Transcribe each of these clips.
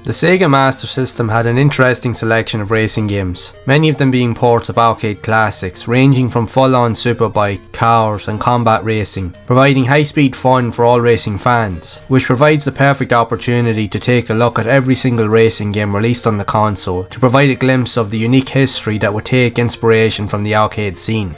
The Sega Master System had an interesting selection of racing games, many of them being ports of arcade classics, ranging from full-on superbike, cars and combat racing, providing high-speed fun for all racing fans, which provides the perfect opportunity to take a look at every single racing game released on the console to provide a glimpse of the unique history that would take inspiration from the arcade scene.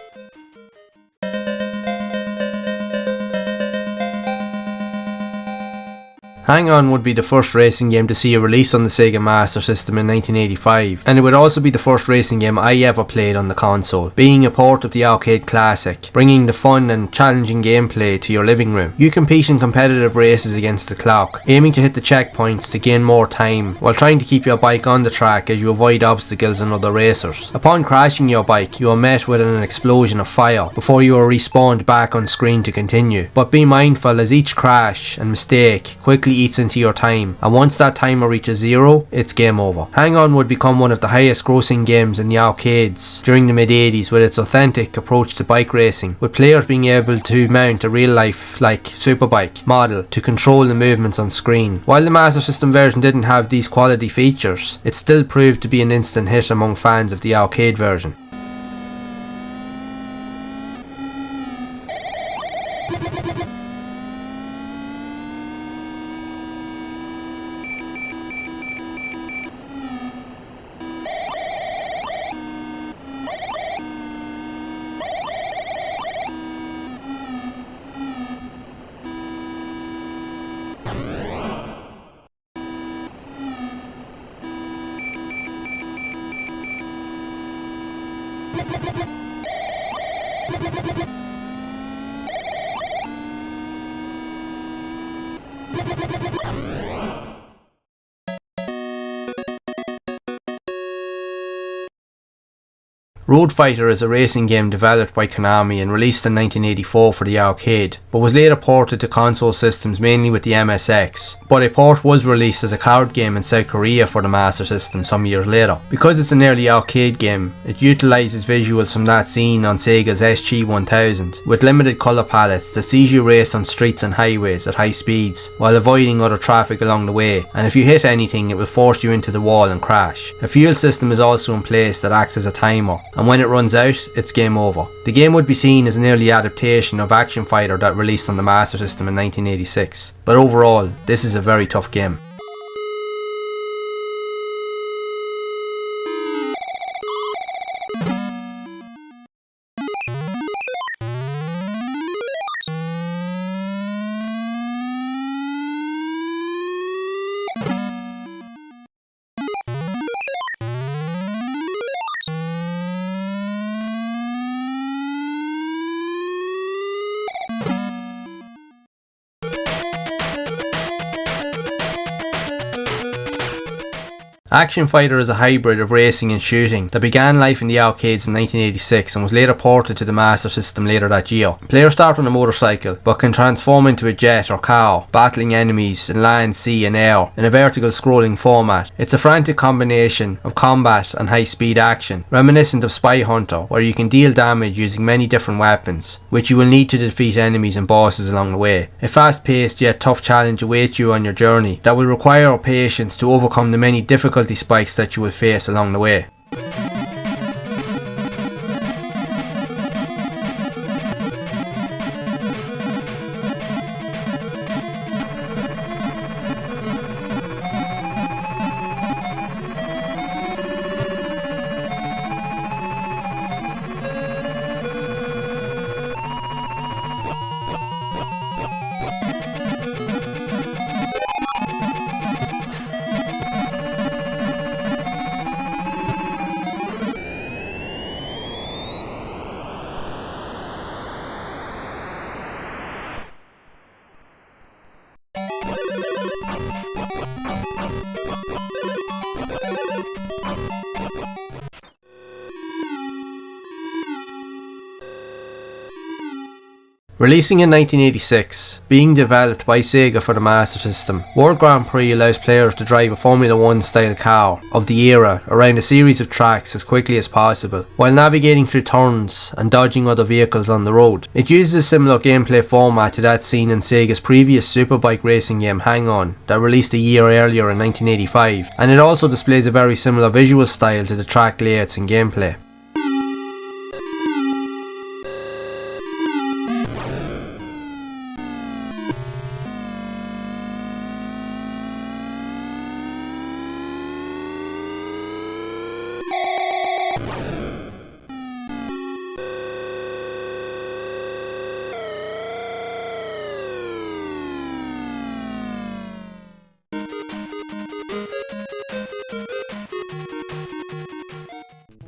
Hang On would be the first racing game to see a release on the Sega Master System in 1985, and it would also be the first racing game I ever played on the console, being a port of the arcade classic, bringing the fun and challenging gameplay to your living room. You compete in competitive races against the clock, aiming to hit the checkpoints to gain more time, while trying to keep your bike on the track as you avoid obstacles and other racers. Upon crashing your bike, you are met with an explosion of fire, before you are respawned back on screen to continue. But be mindful, as each crash and mistake quickly eats into your time, and once that timer reaches 0, it's game over. Hang On would become one of the highest grossing games in the arcades during the mid-80s with its authentic approach to bike racing, with players being able to mount a real-life like superbike model to control the movements on screen. While the Master System version didn't have these quality features, it still proved to be an instant hit among fans of the arcade version. Road Fighter is a racing game developed by Konami and released in 1984 for the arcade, but was later ported to console systems mainly with the MSX, but a port was released as a card game in South Korea for the Master System some years later. Because it's an early arcade game, it utilises visuals from that scene on Sega's SG-1000, with limited colour palettes that sees you race on streets and highways at high speeds, while avoiding other traffic along the way, and if you hit anything it will force you into the wall and crash. A fuel system is also in place that acts as a timer, and when it runs out, it's game over. The game would be seen as an early adaptation of Action Fighter that released on the Master System in 1986, but overall, this is a very tough game. Action Fighter is a hybrid of racing and shooting that began life in the arcades in 1986 and was later ported to the Master System later that year. Players start on a motorcycle but can transform into a jet or car, battling enemies in land, sea and air in a vertical scrolling format. It's a frantic combination of combat and high speed action, reminiscent of Spy Hunter, where you can deal damage using many different weapons, which you will need to defeat enemies and bosses along the way. A fast paced yet tough challenge awaits you on your journey that will require patience to overcome the many difficult spikes that you will face along the way. Releasing in 1986, being developed by Sega for the Master System, World Grand Prix allows players to drive a Formula 1 style car of the era around a series of tracks as quickly as possible, while navigating through turns and dodging other vehicles on the road. It uses a similar gameplay format to that seen in Sega's previous superbike racing game Hang On, that released a year earlier in 1985, and it also displays a very similar visual style to the track layouts and gameplay.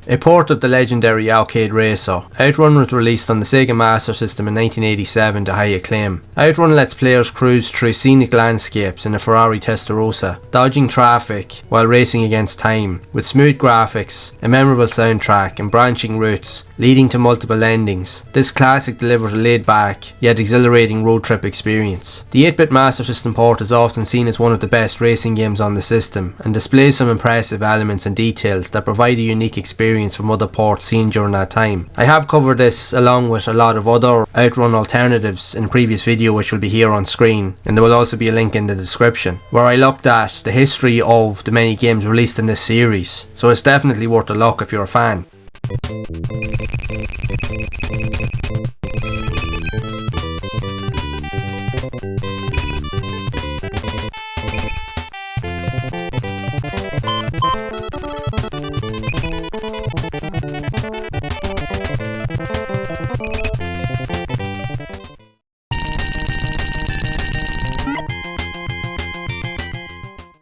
A port of the legendary arcade racer, Outrun was released on the Sega Master System in 1987 to high acclaim. Outrun lets players cruise through scenic landscapes in a Ferrari Testarossa, dodging traffic while racing against time, with smooth graphics, a memorable soundtrack and branching routes leading to multiple endings. This classic delivers a laid-back yet exhilarating road trip experience. The 8-bit Master System port is often seen as one of the best racing games on the system and displays some impressive elements and details that provide a unique experience from other ports seen during that time. I have covered this along with a lot of other Outrun alternatives in a previous video which will be here on screen, and there will also be a link in the description, where I looked at the history of the many games released in this series, so it's definitely worth a look if you're a fan.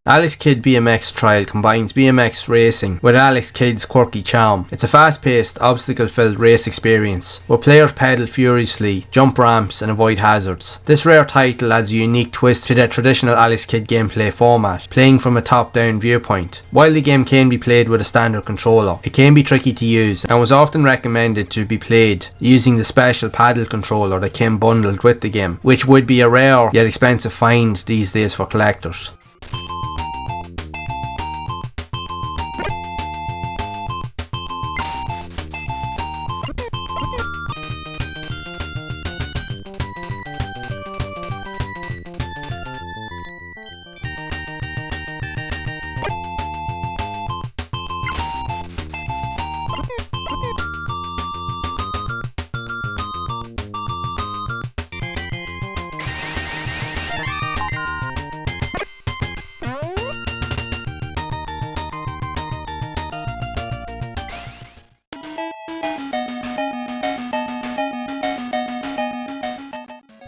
Alex Kidd BMX Trial combines BMX racing with Alex Kidd's quirky charm. It's a fast-paced, obstacle-filled race experience, where players pedal furiously, jump ramps and avoid hazards. This rare title adds a unique twist to the traditional Alex Kidd gameplay format, playing from a top-down viewpoint. While the game can be played with a standard controller, it can be tricky to use and was often recommended to be played using the special paddle controller that came bundled with the game, which would be a rare yet expensive find these days for collectors.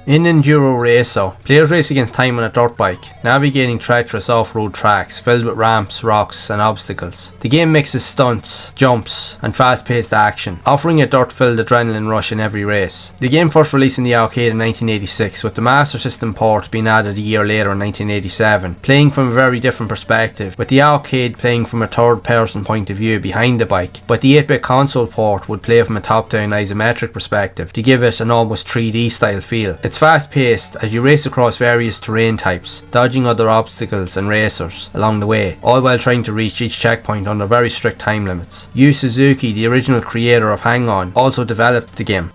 In Enduro Racer, players race against time on a dirt bike, navigating treacherous off-road tracks filled with ramps, rocks and obstacles. The game mixes stunts, jumps and fast-paced action, offering a dirt-filled adrenaline rush in every race. The game first released in the arcade in 1986, with the Master System port being added a year later in 1987, playing from a very different perspective, with the arcade playing from a third-person point of view behind the bike, but the 8-bit console port would play from a top-down isometric perspective to give it an almost 3D style feel. It's fast-paced as you race across various terrain types, dodging other obstacles and racers along the way, all while trying to reach each checkpoint under very strict time limits. Yu Suzuki, the original creator of Hang On, also developed the game.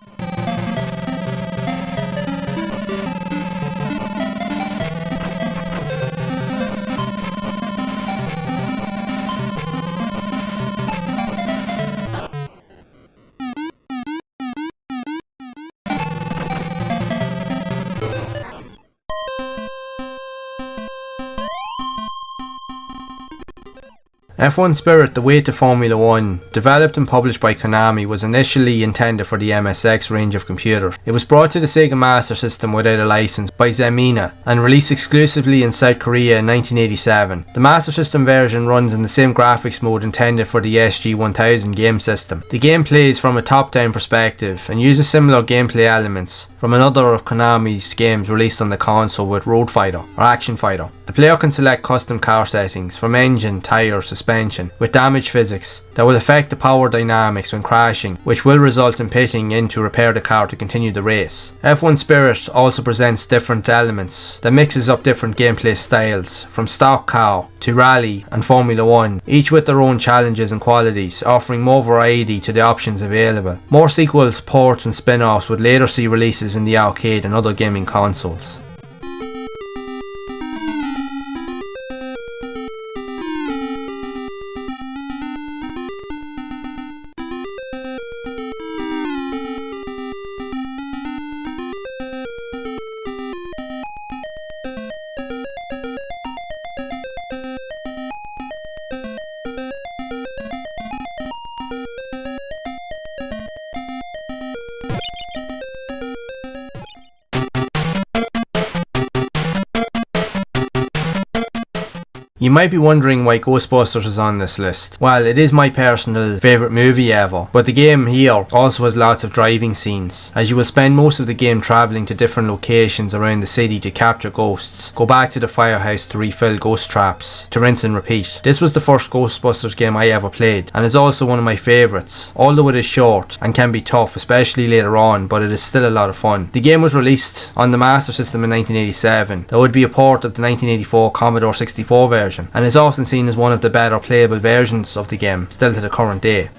F1 Spirit: The Way to Formula 1, developed and published by Konami, was initially intended for the MSX range of computers. It was brought to the Sega Master System without a license by Zemina and released exclusively in South Korea in 1987. The Master System version runs in the same graphics mode intended for the SG-1000 game system. The game plays from a top-down perspective and uses similar gameplay elements from another of Konami's games released on the console with Road Fighter or Action Fighter. The player can select custom car settings from engine, tyre, suspension suspension, with damaged physics that will affect the power dynamics when crashing, which will result in pitting in to repair the car to continue the race. F1 Spirit also presents different elements that mixes up different gameplay styles, from stock car to rally and Formula 1, each with their own challenges and qualities, offering more variety to the options available. More sequels, ports and spin-offs would later see releases in the arcade and other gaming consoles. You might be wondering why Ghostbusters is on this list. Well, it is my personal favourite movie ever, but the game here also has lots of driving scenes, as you will spend most of the game travelling to different locations around the city to capture ghosts, go back to the firehouse to refill ghost traps, to rinse and repeat. This was the first Ghostbusters game I ever played, and is also one of my favourites, although it is short and can be tough, especially later on, but it is still a lot of fun. The game was released on the Master System in 1987, that would be a port of the 1984 Commodore 64 version, and is often seen as one of the better playable versions of the game, still to the current day.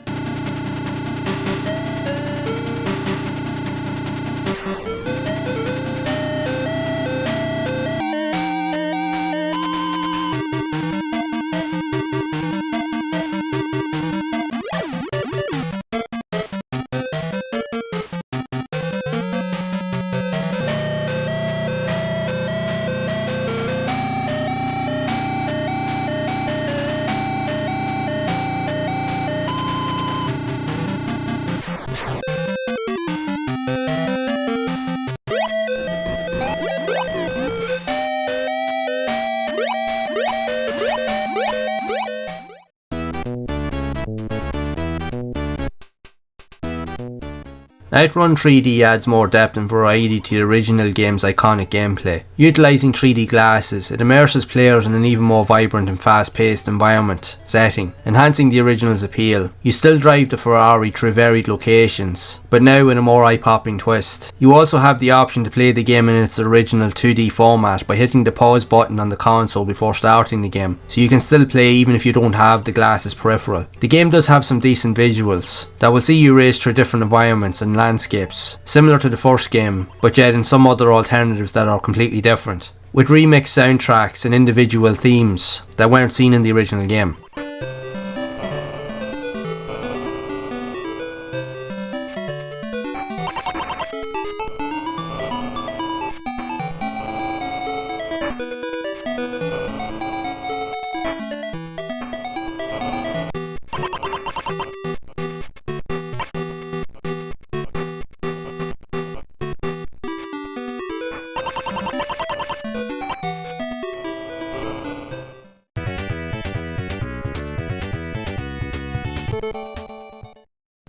Outrun 3D adds more depth and variety to the original game's iconic gameplay. Utilising 3D glasses, it immerses players in an even more vibrant and fast-paced environment setting, enhancing the original's appeal. You still drive the Ferrari through varied locations, but now with a more eye-popping twist. You also have the option to play the game in its original 2D format by hitting the pause button on the console before starting the game, so you can still play even if you don't have the glasses peripheral. The game does have some decent visuals that will see you race through different environments and landscapes, similar to the first game, but yet in some other alternatives that are completely different, with remixed soundtracks and individual themes that weren't seen in the original game.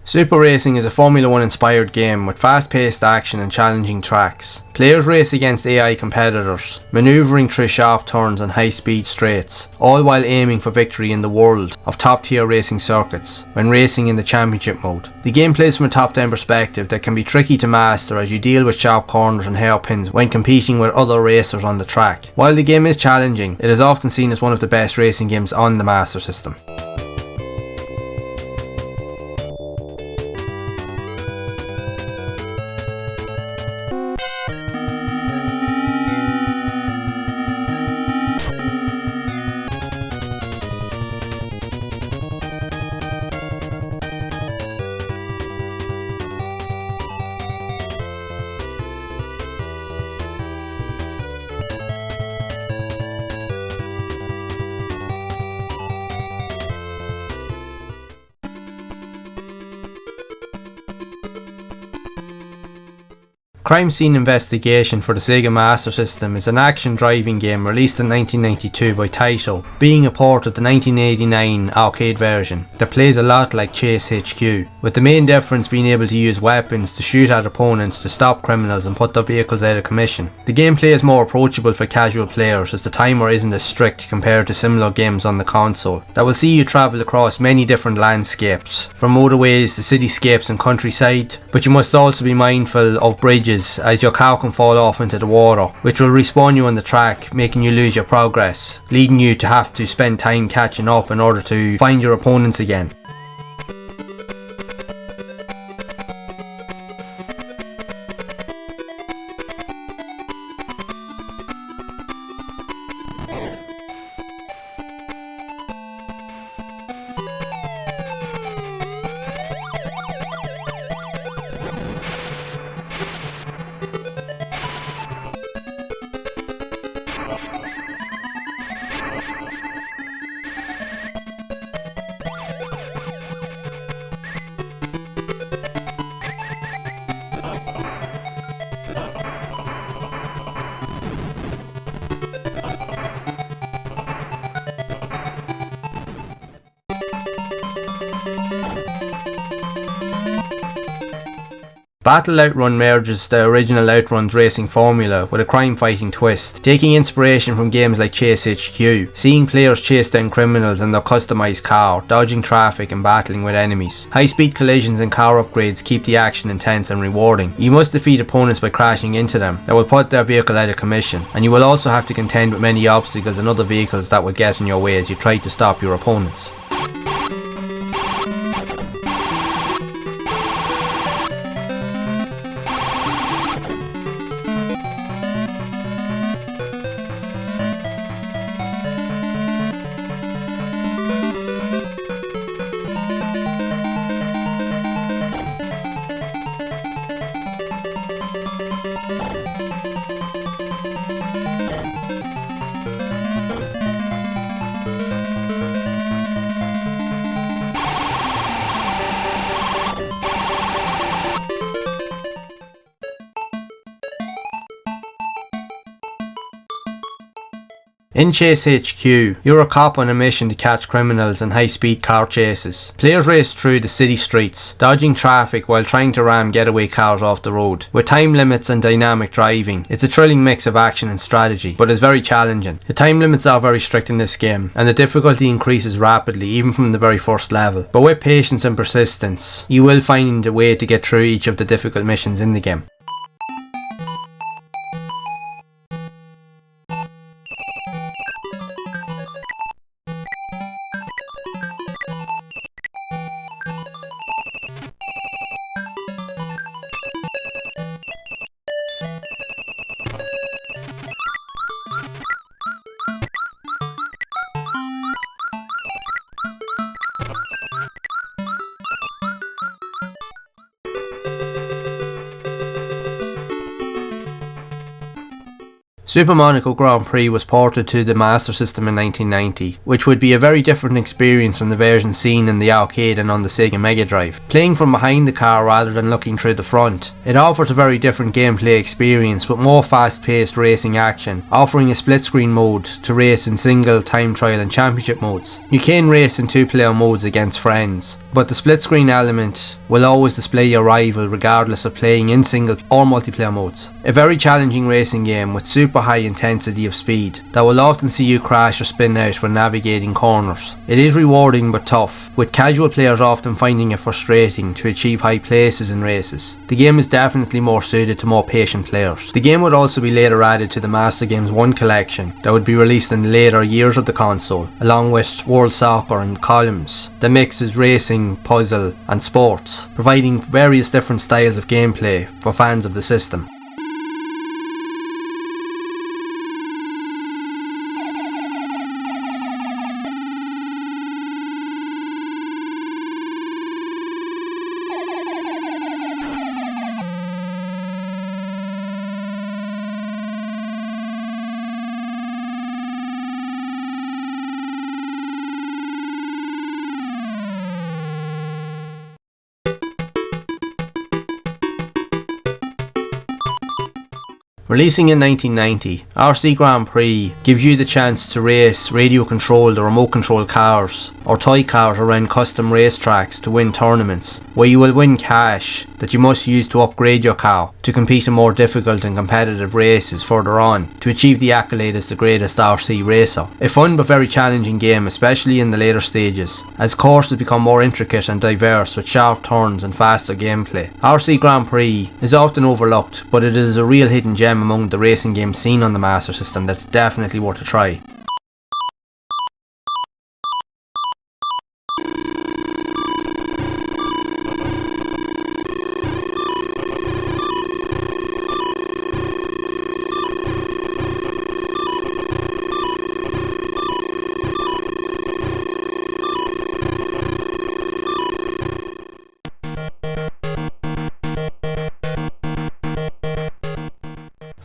Super Racing is a Formula 1 inspired game with fast-paced action and challenging tracks. Players race against AI competitors, manoeuvring through sharp turns and high-speed straights, all while aiming for victory in the world of top-tier racing circuits when racing in the championship mode. The game plays from a top-down perspective that can be tricky to master as you deal with sharp corners and hairpins when competing with other racers on the track. While the game is challenging, it is often seen as one of the best racing games on the Master System. Crime Scene Investigation for the Sega Master System is an action driving game released in 1992 by Taito, being a port of the 1989 arcade version that plays a lot like Chase HQ, with the main difference being able to use weapons to shoot at opponents to stop criminals and put their vehicles out of commission. The gameplay is more approachable for casual players as the timer isn't as strict compared to similar games on the console that will see you travel across many different landscapes, from motorways to cityscapes and countryside, but you must also be mindful of bridges as your car can fall off into the water, which will respawn you on the track, making you lose your progress, leading you to have to spend time catching up in order to find your opponents again. Battle Outrun merges the original Outrun's racing formula with a crime-fighting twist, taking inspiration from games like Chase HQ, seeing players chase down criminals in their customised car, dodging traffic and battling with enemies. High-speed collisions and car upgrades keep the action intense and rewarding. You must defeat opponents by crashing into them that will put their vehicle out of commission, and you will also have to contend with many obstacles and other vehicles that will get in your way as you try to stop your opponents. In Chase HQ, you're a cop on a mission to catch criminals in high-speed car chases. Players race through the city streets, dodging traffic while trying to ram getaway cars off the road. With time limits and dynamic driving, it's a thrilling mix of action and strategy, but it's very challenging. The time limits are very strict in this game, and the difficulty increases rapidly even from the very first level. But with patience and persistence, you will find a way to get through each of the difficult missions in the game. Super Monaco Grand Prix was ported to the Master System in 1990, which would be a very different experience from the version seen in the arcade and on the Sega Mega Drive. Playing from behind the car rather than looking through the front, it offers a very different gameplay experience with more fast-paced racing action, offering a split-screen mode to race in single, time trial and championship modes. You can race in two-player modes against friends, but the split-screen element will always display your rival regardless of playing in single or multiplayer modes. A very challenging racing game with super high intensity of speed that will often see you crash or spin out when navigating corners. It is rewarding but tough, with casual players often finding it frustrating to achieve high places in races. The game is definitely more suited to more patient players. The game would also be later added to the Master Games 1 collection that would be released in the later years of the console, along with World Soccer and Columns that mixes racing, puzzle and sports, providing various different styles of gameplay for fans of the system. Releasing in 1990, RC Grand Prix gives you the chance to race radio-controlled or remote-controlled cars or toy cars around custom racetracks to win tournaments, where you will win cash that you must use to upgrade your car to compete in more difficult and competitive races further on to achieve the accolade as the greatest RC racer. A fun but very challenging game, especially in the later stages, as courses become more intricate and diverse with sharp turns and faster gameplay. RC Grand Prix is often overlooked, but it is a real hidden gem among the racing games seen on the Master System that's definitely worth a try.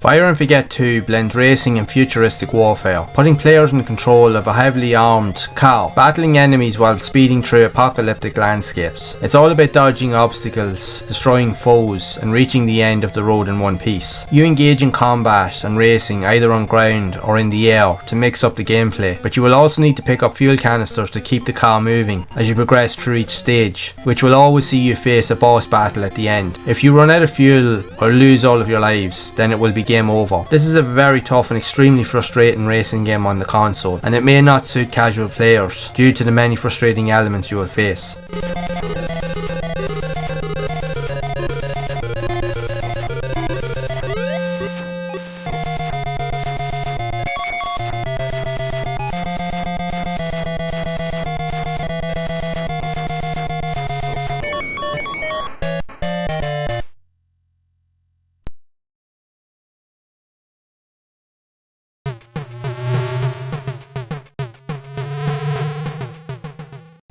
Fire and Forget 2 blends racing and futuristic warfare, putting players in control of a heavily armed car, battling enemies while speeding through apocalyptic landscapes. It's all about dodging obstacles, destroying foes, and reaching the end of the road in one piece. You engage in combat and racing either on ground or in the air to mix up the gameplay, but you will also need to pick up fuel canisters to keep the car moving as you progress through each stage, which will always see you face a boss battle at the end. If you run out of fuel or lose all of your lives, then it will be game over. This is a very tough and extremely frustrating racing game on the console, and it may not suit casual players due to the many frustrating elements you will face.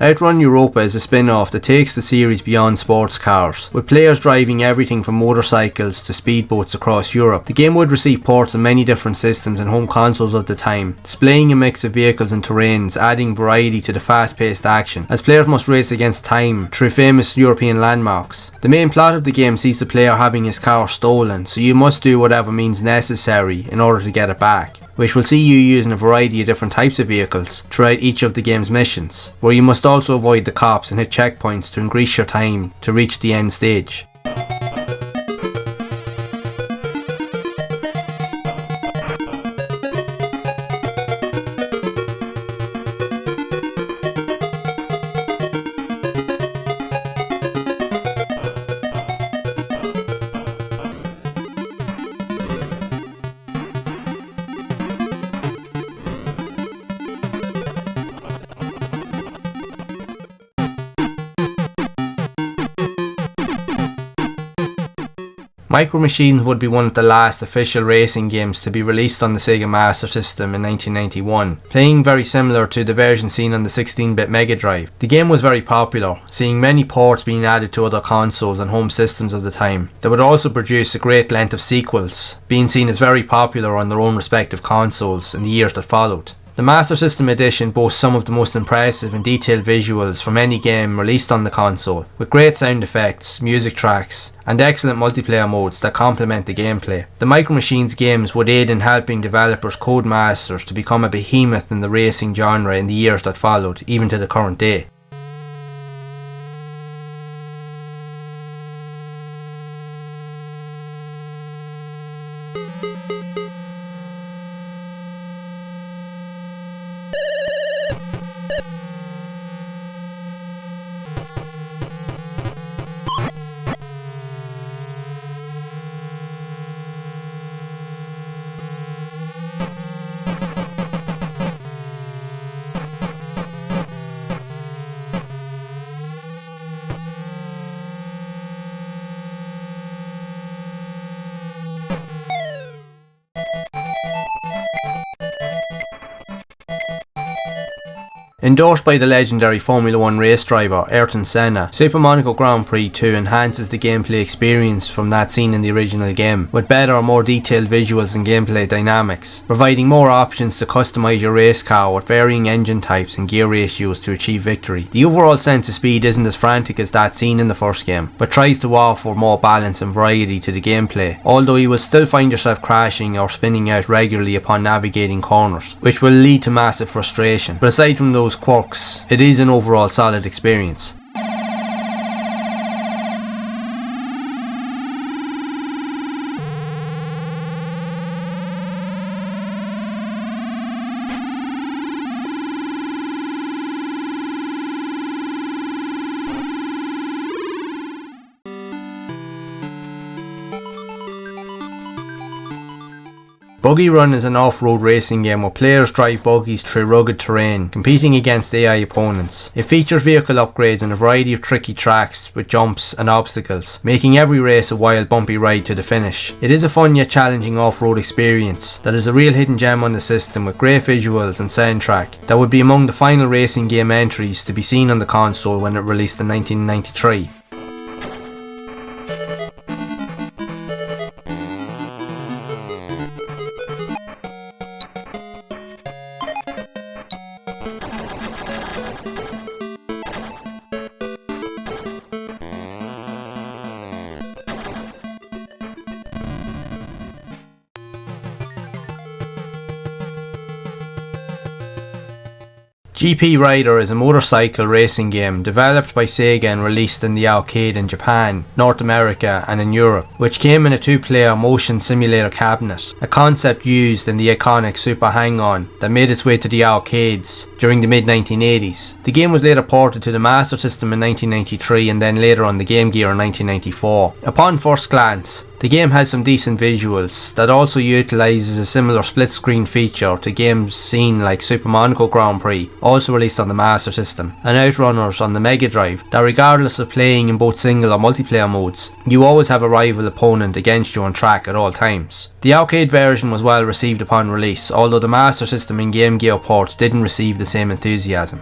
Outrun Europa is a spin-off that takes the series beyond sports cars, with players driving everything from motorcycles to speedboats across Europe. The game would receive ports on many different systems and home consoles of the time, displaying a mix of vehicles and terrains, adding variety to the fast-paced action, as players must race against time through famous European landmarks. The main plot of the game sees the player having his car stolen, so you must do whatever means necessary in order to get it back, which will see you using a variety of different types of vehicles throughout each of the game's missions, where you must also avoid the cops and hit checkpoints to increase your time to reach the end stage. Micro Machines would be one of the last official racing games to be released on the Sega Master System in 1991, playing very similar to the version seen on the 16-bit Mega Drive. The game was very popular, seeing many ports being added to other consoles and home systems of the time. They would also produce a great length of sequels, being seen as very popular on their own respective consoles in the years that followed. The Master System Edition boasts some of the most impressive and detailed visuals from any game released on the console, with great sound effects, music tracks, and excellent multiplayer modes that complement the gameplay. The Micro Machines games would aid in helping developers Codemasters to become a behemoth in the racing genre in the years that followed, even to the current day. Endorsed by the legendary Formula 1 race driver Ayrton Senna, Super Monaco Grand Prix 2 enhances the gameplay experience from that seen in the original game, with better or more detailed visuals and gameplay dynamics, providing more options to customise your race car with varying engine types and gear ratios to achieve victory. The overall sense of speed isn't as frantic as that seen in the first game, but tries to offer more balance and variety to the gameplay, although you will still find yourself crashing or spinning out regularly upon navigating corners, which will lead to massive frustration. But aside from those quirks, it is an overall solid experience. Buggy Run is an off-road racing game where players drive buggies through rugged terrain, competing against AI opponents. It features vehicle upgrades and a variety of tricky tracks with jumps and obstacles, making every race a wild bumpy ride to the finish. It is a fun yet challenging off-road experience that is a real hidden gem on the system, with great visuals and soundtrack that would be among the final racing game entries to be seen on the console when it released in 1993. GP Rider is a motorcycle racing game developed by Sega and released in the arcade in Japan, North America and in Europe, which came in a two-player motion simulator cabinet, a concept used in the iconic Super Hang-On that made its way to the arcades during the mid-1980s. The game was later ported to the Master System in 1993 and then later on the Game Gear in 1994. Upon first glance, the game has some decent visuals that also utilises a similar split screen feature to games seen like Super Monaco Grand Prix, also released on the Master System, and Outrunners on the Mega Drive, that regardless of playing in both single or multiplayer modes, you always have a rival opponent against you on track at all times. The arcade version was well received upon release, although the Master System and Game Gear ports didn't receive the same enthusiasm.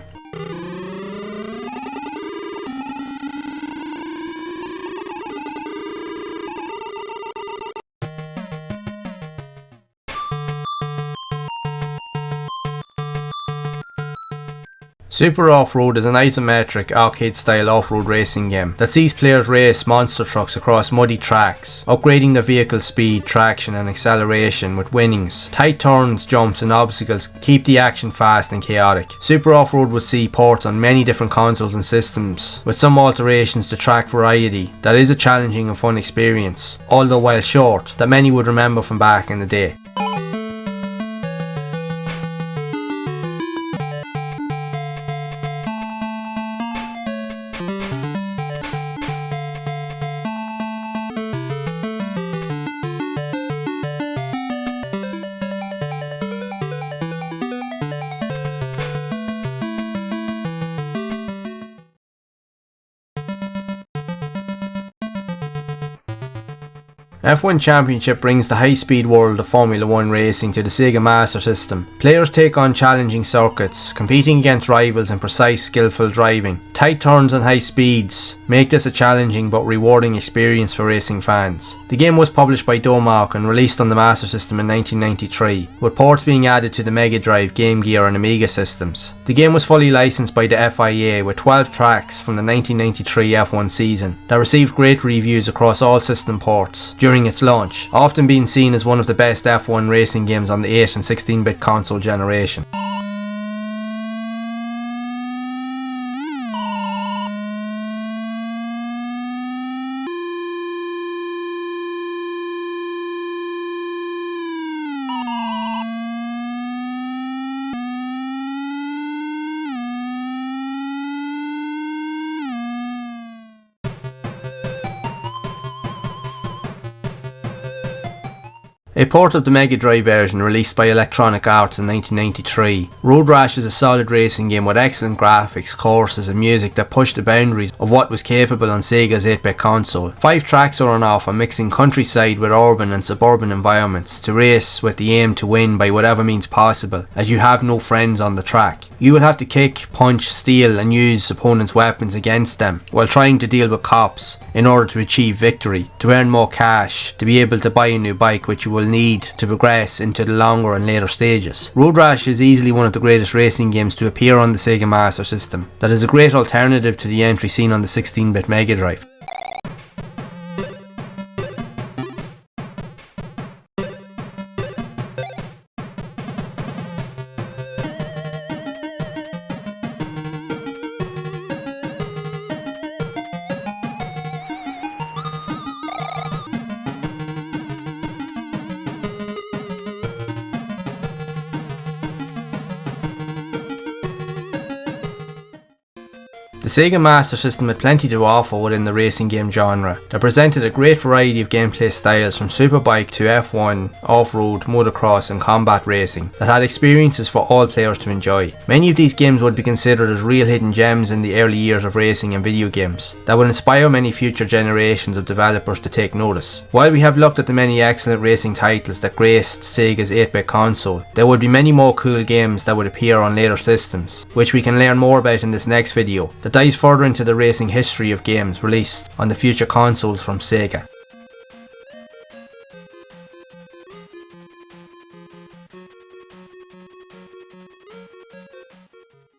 Super Offroad is an isometric, arcade-style off-road racing game that sees players race monster trucks across muddy tracks, upgrading their vehicle's speed, traction and acceleration with winnings. Tight turns, jumps and obstacles keep the action fast and chaotic. Super Offroad would see ports on many different consoles and systems, with some alterations to track variety that is a challenging and fun experience, although while short, that many would remember from back in the day. F1 Championship brings the high-speed world of Formula 1 racing to the Sega Master System. Players take on challenging circuits, competing against rivals in precise, skillful driving. Tight turns and high speeds make this a challenging but rewarding experience for racing fans. The game was published by Domark and released on the Master System in 1993, with ports being added to the Mega Drive, Game Gear and Amiga systems. The game was fully licensed by the FIA with 12 tracks from the 1993 F1 season that received great reviews across all system ports during its launch, often being seen as one of the best F1 racing games on the 8 and 16-bit console generation. A port of the Mega Drive version released by Electronic Arts in 1993, Road Rash is a solid racing game with excellent graphics, courses and music that pushed the boundaries of what was capable on Sega's 8-bit console. 5 tracks are on offer, mixing countryside with urban and suburban environments to race with the aim to win by whatever means possible, as you have no friends on the track. You will have to kick, punch, steal and use opponents' weapons against them while trying to deal with cops in order to achieve victory, to earn more cash, to be able to buy a new bike which you will need to progress into the longer and later stages. Road Rash is easily one of the greatest racing games to appear on the Sega Master System, that is a great alternative to the entry seen on the 16-bit Mega Drive. The Sega Master System had plenty to offer within the racing game genre that presented a great variety of gameplay styles from superbike to F1, off-road, motocross and combat racing that had experiences for all players to enjoy. Many of these games would be considered as real hidden gems in the early years of racing and video games that would inspire many future generations of developers to take notice. While we have looked at the many excellent racing titles that graced Sega's 8-bit console, there would be many more cool games that would appear on later systems, which we can learn more about in this next video that dives further into the racing history of games released on the future consoles from Sega.